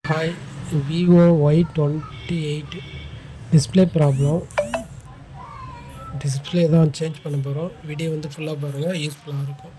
Hi, Vivo y28 display problem. Display தான் change பண்ண போகிறோம். வீடியோ வந்து ஃபுல்லாக பாருங்கள், யூஸ்ஃபுல்லாக இருக்கும்.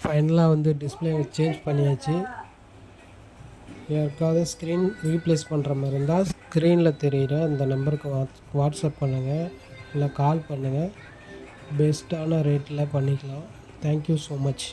ஃபைனலாக வந்து டிஸ்பிளே சேஞ்ச் பண்ணியாச்சு. யாருக்காவது ஸ்க்ரீன் ரீப்ளேஸ் பண்ணுற மாதிரி இருந்தால் ஸ்க்ரீனில் தெரிகிற இந்த நம்பருக்கு வாட்ஸ்அப் பண்ணுங்கள், இல்லை கால் பண்ணுங்கள். பெஸ்ட்டான ரேட்டில் பண்ணிக்கலாம். Thank you so much.